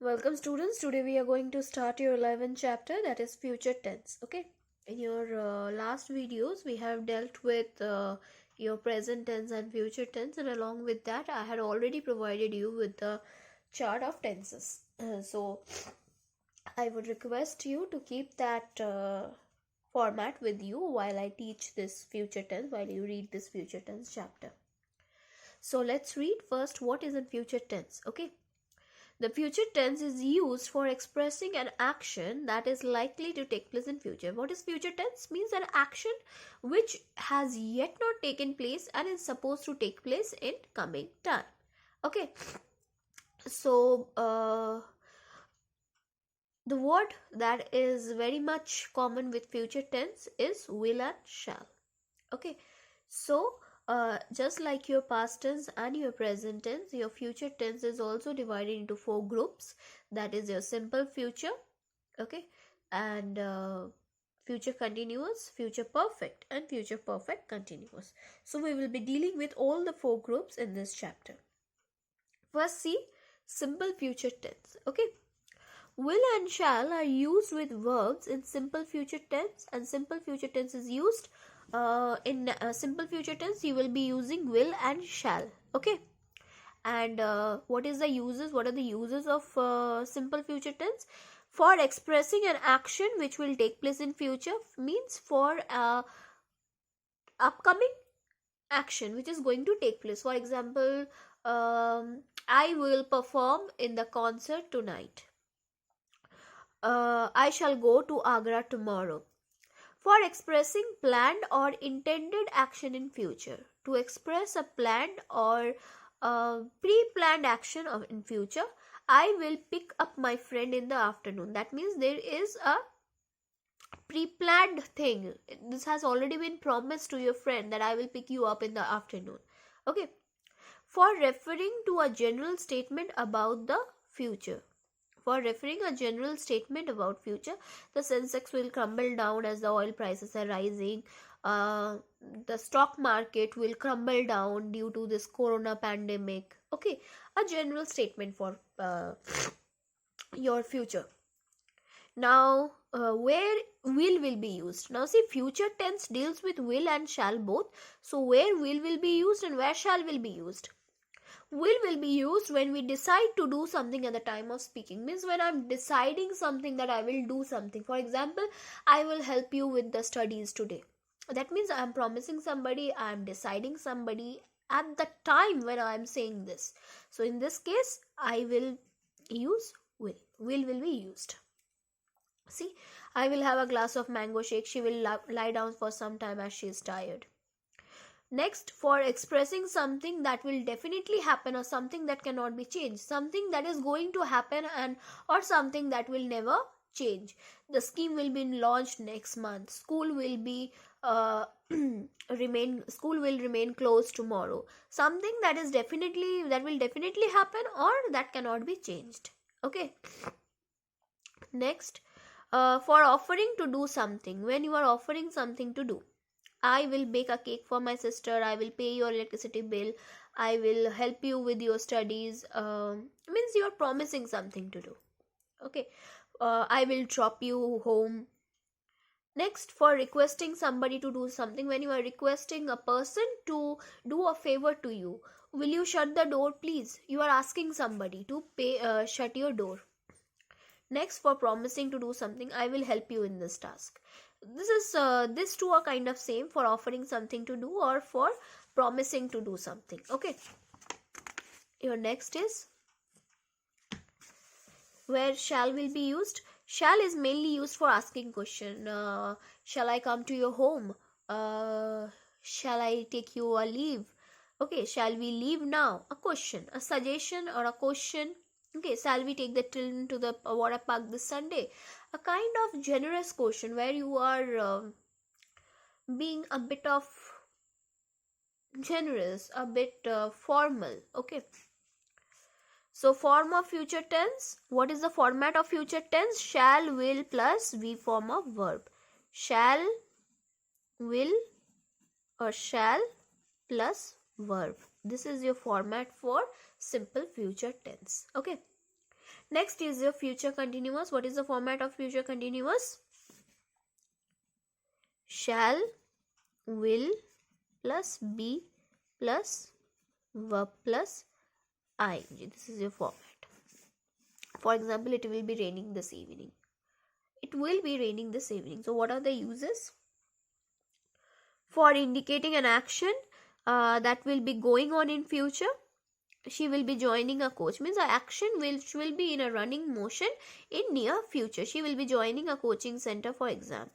Welcome students. Today we are going to start your 11th chapter, that is future tense. Okay. In your last videos we have dealt with your present tense and future tense, and along with that I had already provided you with the chart of tenses. So I would request you to keep that format with you while I teach this future tense, while you read this future tense chapter. So let's read first what is in future tense. Okay. The future tense is used for expressing an action that is likely to take place in future. What is future tense? Means an action which has yet not taken place and is supposed to take place in coming time. Okay. So the word that is very much common with future tense is will and shall. Okay. So just like your past tense and your present tense, your future tense is also divided into 4 groups. That is your simple future, okay, and future continuous, future perfect, and future perfect continuous. So we will be dealing with all the 4 groups in this chapter. First, see simple future tense. Okay, will and shall are used with verbs in simple future tense, and simple future tense is used in simple future tense. You will be using will and shall. Okay, and what are the uses of simple future tense? For expressing an action which will take place in future, means for upcoming action which is going to take place. For example, I will perform in the concert tonight. I shall go to Agra tomorrow. For expressing planned or intended action in future, to express a planned or pre-planned action in future, I will pick up my friend in the afternoon. That means there is a pre-planned thing. This has already been promised to your friend that I will pick you up in the afternoon. Okay. For referring to a general statement about the future. For referring a general statement about future, the Sensex will crumble down as the oil prices are rising. The stock market will crumble down due to this corona pandemic. Okay, a general statement for your future. Now, where will be used? Now, see, future tense deals with will and shall both. So, where will be used and where shall will be used? Will be used when we decide to do something at the time of speaking. Means when I'm deciding something that I will do something. For example, I will help you with the studies today. That means I'm promising somebody, I'm deciding somebody at the time when I'm saying this. So in this case, I will use will. Will be used. See, I will have a glass of mango shake. She will lie down for some time as she is tired. Next, for expressing something that will definitely happen or something that cannot be changed, something that is going to happen and or something that will never change. The scheme will be launched next month. School will be remain closed tomorrow. Something that will definitely happen or that cannot be changed. Okay. Next, for offering to do something, when you are offering something to do, I will bake a cake for my sister, I will pay your electricity bill, I will help you with your studies. Means you are promising something to do. Okay, I will drop you home. Next, for requesting somebody to do something, when you are requesting a person to do a favor to you, will you shut the door please? You are asking somebody to shut your door. Next, for promising to do something, I will help you in this task. This two are kind of same for offering something to do or for promising to do something. Okay, your next is where shall will be used. Shall is mainly used for asking question. Shall I come to your home? Shall I take you a leave? Okay, shall we leave now? A question, a suggestion or a question. Okay, shall we take the children to the water park this Sunday? A kind of generous question where you are being a bit of generous, a bit formal. Okay, so form of future tense. What is the format of future tense? Shall, will plus V form of verb. Shall, will or shall plus verb. This is your format for simple future tense. Okay, Next is your future continuous. What is the format of future continuous? Shall, will plus be plus verb plus ing. This is your format. For example, it will be raining this evening. It will be raining this evening. So what are the uses? For indicating an action that will be going on in future. She will be joining a coach, means an action which will be in a running motion in near future. She will be joining a coaching center for exam.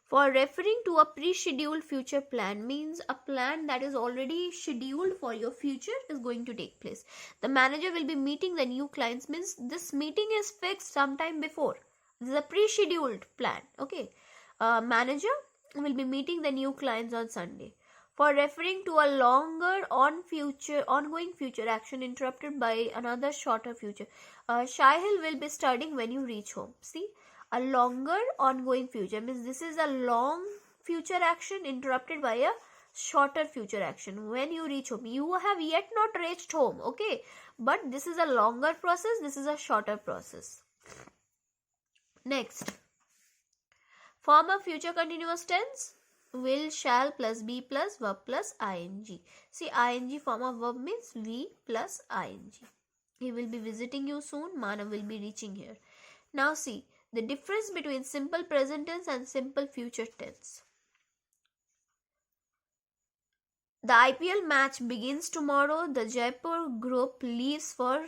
For referring to a pre-scheduled future plan, means a plan that is already scheduled for your future is going to take place. The manager will be meeting the new clients, means this meeting is fixed sometime before. This is a pre-scheduled plan. Okay. Manager will be meeting the new clients on Sunday. For referring to a longer ongoing future action interrupted by another shorter future. Shahil will be studying when you reach home. See, a longer ongoing future means this is a long future action interrupted by a shorter future action. When you reach home, you have yet not reached home, okay, but this is a longer process, this is a shorter process. Next, form of future continuous tense. Will, shall plus be plus verb plus ing. See, ing form of verb means we plus ing. He will be visiting you soon. Manav will be reaching here. Now see the difference between simple present tense and simple future tense. The IPL match begins tomorrow. The Jaipur group leaves for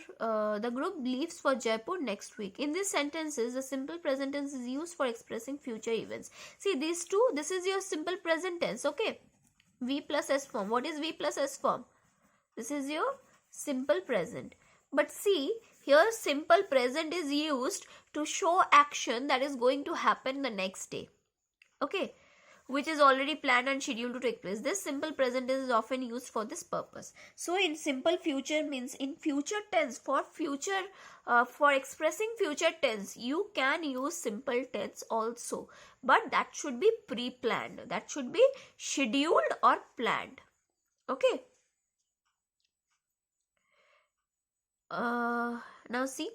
Jaipur next week. In these sentences, the simple present tense is used for expressing future events. See these two. This is your simple present tense. Okay, V plus S form. What is V plus S form? This is your simple present. But see here, simple present is used to show action that is going to happen the next day. Okay, which is already planned and scheduled to take place. This simple present is often used for this purpose. So in simple future means in future tense, for expressing future tense, you can use simple tense also, but that should be pre-planned. That should be scheduled or planned. Okay. Now see,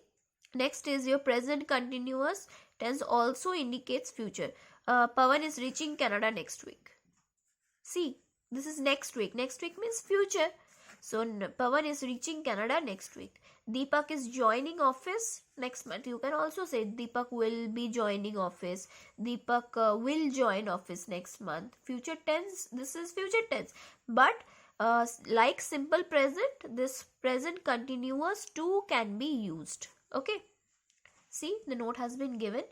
next is your present continuous tense also indicates future. Pawan is reaching Canada next week. See, this is next week. Next week means future. So Pawan is reaching Canada next week. Deepak is joining office next month. You can also say Deepak will be joining office. Deepak will join office next month. Future tense, this is future tense. But like simple present, this present continuous too can be used. Okay. See, the note has been given.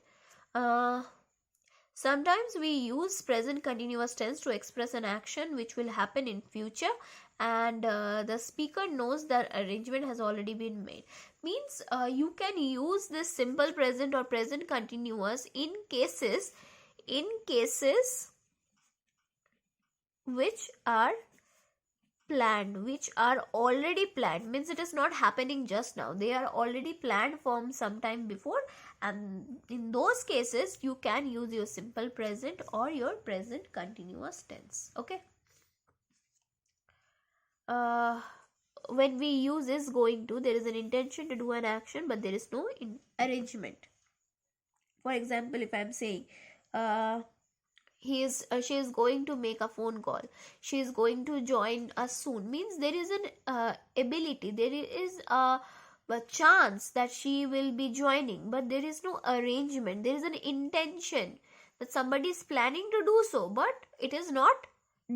Sometimes we use present continuous tense to express an action which will happen in future, and the speaker knows the arrangement has already been made. Means you can use this simple present or present continuous in cases which are planned, which are already planned, means it is not happening just now, they are already planned from some time before, and in those cases you can use your simple present or your present continuous tense. Okay. When we use is going to, there is an intention to do an action but there is no arrangement. For example, if I am saying she is going to make a phone call, she is going to join us soon, means there is an ability, there is a chance that she will be joining, but there is no arrangement. There is an intention that somebody is planning to do so, but it is not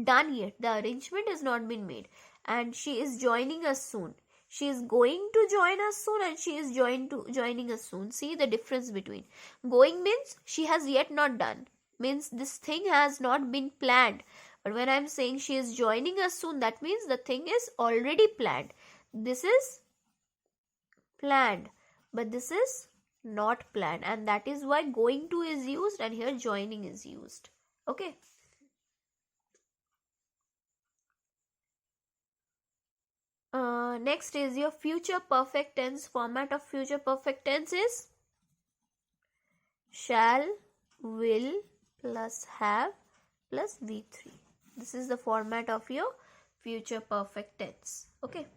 done yet. The arrangement has not been made, and she is joining us soon. She is going to join us soon and she is joining us soon. See the difference between. Going means she has yet not done, means this thing has not been planned. But when I am saying she is joining us soon, that means the thing is already planned. This is planned, but this is not planned, and that is why going to is used and here joining is used. Okay. Next is your future perfect tense. Format of future perfect tense is shall, will plus have plus V3. This is the format of your future perfect tense. Okay.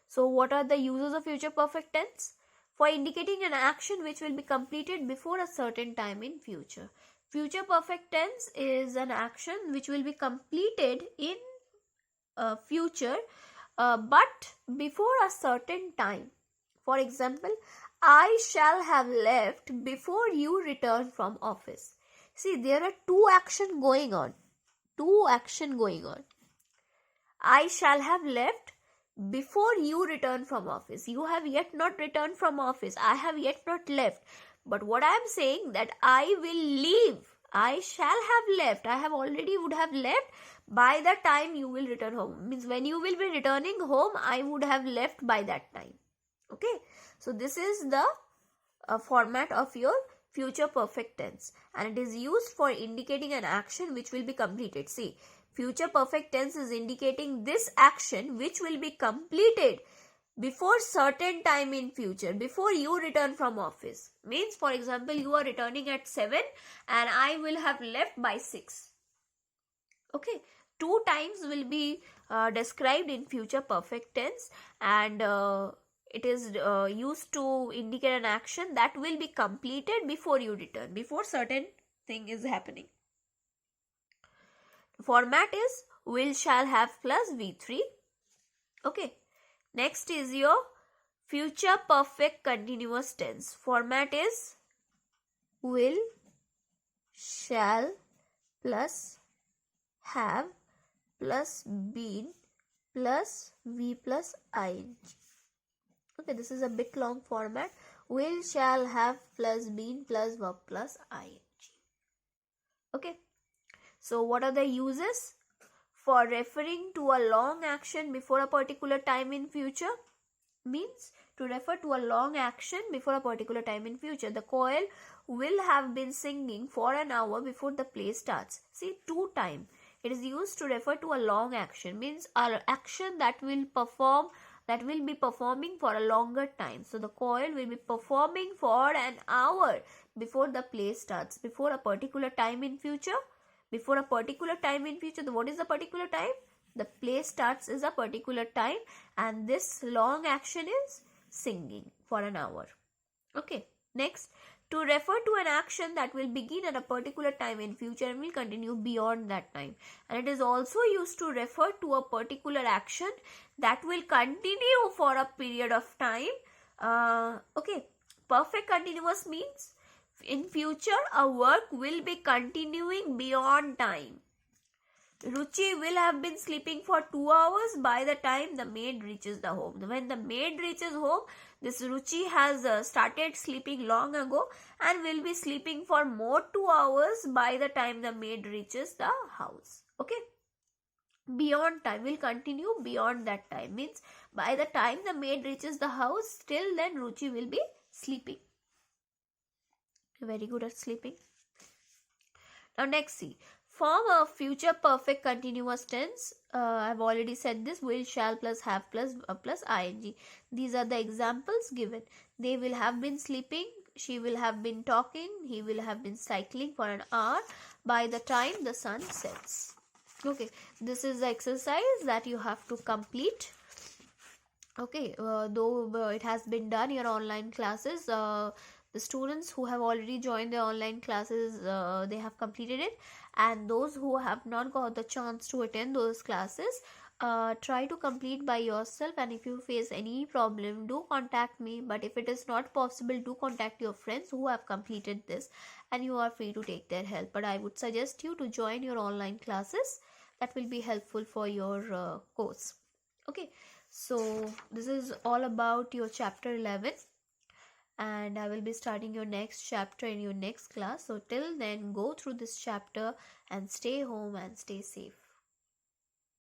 So what are the uses of future perfect tense? for indicating an action which will be completed before a certain time in future. Future perfect tense is an action which will be completed in future but before a certain time. For example, I shall have left before you return from office. See, there are two action going on. I shall have left before you return from office. You have yet not returned from office. I have yet not left. But what I am saying that I will leave. I shall have left. I have already would have left by the time you will return home. Means when you will be returning home, I would have left by that time. Okay. So this is the format of your future perfect tense, and it is used for indicating an action which will be completed. See, future perfect tense is indicating this action which will be completed before certain time in future, before you return from office. Means, for example, you are returning at 7 and I will have left by 6. Okay, two times will be described in future perfect tense, and it is used to indicate an action that will be completed before you return, before certain thing is happening. Format is will, shall, have plus V3. Okay. Next is your future perfect continuous tense. Format is will, shall plus have plus been plus V plus ing. Okay, this is a bit long format. Will, shall, have plus been plus verb plus ing. Okay. So what are the uses? For referring to a long action before a particular time in future, means to refer to a long action before a particular time in future. The choir will have been singing for an hour before the play starts. See, two time. It is used to refer to a long action, means an action that will be performing for a longer time. So the choir will be performing for an hour before the play starts, before a particular time in future. Before a particular time in future, what is the particular time? The play starts is a particular time, and this long action is singing for an hour. Okay. Next, to refer to an action that will begin at a particular time in future and will continue beyond that time. And it is also used to refer to a particular action that will continue for a period of time. Okay. Perfect continuous means in future a work will be continuing beyond time. Ruchi will have been sleeping for 2 hours by the time the maid reaches the home. When the maid reaches home, this Ruchi has started sleeping long ago and will be sleeping for more 2 hours by the time the maid reaches the house. Okay. Beyond time, will continue beyond that time, means by the time the maid reaches the house, till then Ruchi will be sleeping. Very good at sleeping. Now next, see, form a future perfect continuous tense. I've already said this: will, shall plus have plus ing. These are the examples given. They will have been sleeping, she will have been talking, he will have been cycling for an hour by the time the sun sets. Okay, this is the exercise that you have to complete. Okay, though it has been done in your online classes, the students who have already joined the online classes, they have completed it, and those who have not got the chance to attend those classes, try to complete by yourself, and if you face any problem, do contact me. But if it is not possible, do contact your friends who have completed this, and you are free to take their help. But I would suggest you to join your online classes. That will be helpful for your course. Okay, so this is all about your chapter 11. And I will be starting your next chapter in your next class. So till then, go through this chapter and stay home and stay safe.